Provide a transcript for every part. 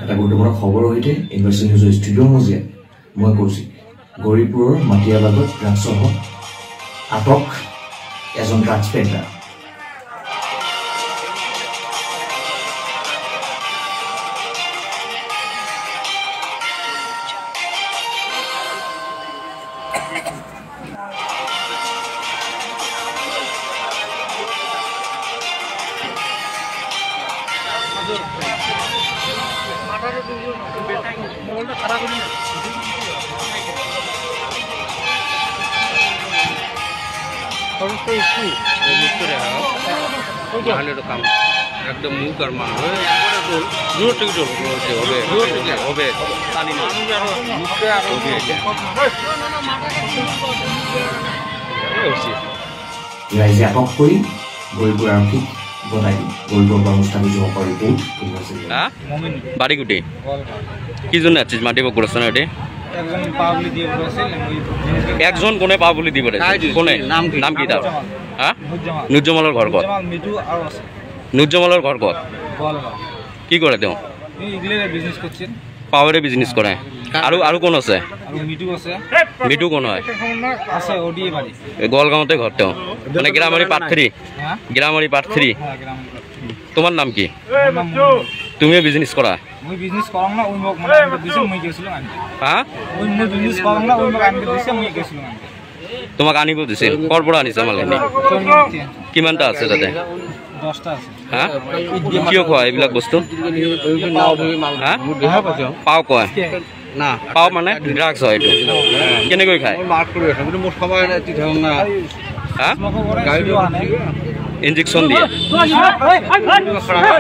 এটা গুৰুত্বপূৰ্ণ খবৰৰ সৈতে ইউনিভাৰ্চিটি নিউজৰ ষ্টুডিঅ'ৰ মজিয়াত মই কৌশিক। গৌৰীপুৰৰ মাটিয়াবাগত ড্ৰাগছসহ আটক এজন ড্ৰাগছ পেডলাৰ। একদম মুখ আৰ মান জোৰ থেকে জোৰ হবে হবে ৰাইজে আটক কৰি গৌৰীপুৰ আৰক্ষীক জনাই দিম। গৌৰীপুৰৰ পৰা মুস্তাফিজুৰ হকৰ ৰিপৰ্ট ইউনিভাৰ্চিটি। বাড়িগুটি কি জন্য আছিস মাটি বকুড়াছে না? একজন কোনে পা বলি দিব কোনে নাম কি তার? হ্যাঁ নুজ্জমালের ঘর কত? নুজ্জমালের ঘর কত? কি করে তেওঁ? পাওয়ারে বিজনেস করে। আৰু আৰু কোন আছে? মিটু কোন হয়? গোয়ালগাঁওতে ঘর তেওঁ মানে গ্রামারি পার্ট 3। গ্রামারি পার্ট 3। তোমার নাম কি? তুমিও বিজনেস করা? মই বিজনেস করং না ওই মোক মানে আমি দিছে মই গেছিল আমি। হ্যাঁ ওই মই বিজনেস করং না ওই মোক আমি দিছে মই গেছিল আমি। তোমাক আনিব দিছিল কৰ পৰা আনিছা মালখিনি? কিমানটা আছে তাতে? 10টা আছে। হ্যাঁ কিয় কোৱা এইবিলাক বস্তু? হ্যাঁ পাও কয় না পাও মানে ড্ৰাগছ হয় এইটো কেনেকৈ খায়? হ্যাঁ ইঞ্জেকশন দিয়ে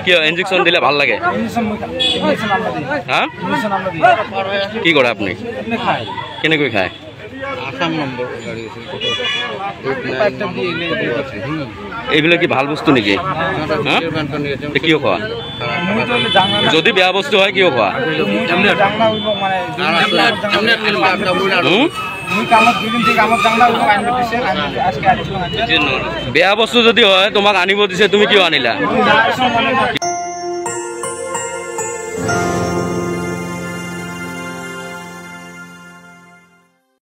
কিয় ইঞ্জেকশন দিলে ভাল লাগে? হ্যাঁ কি কৰে আপুনি? কেনেকৈ খায়? এইবিলাক কি ভাল বস্তু নেকি? কিয় খোৱা? যদি বেয়া বস্তু হয় কিয় খোৱা? বেয়া বস্তু যদি হয় তোমাক আনিব দিছে তুমি কিয় আনিলা?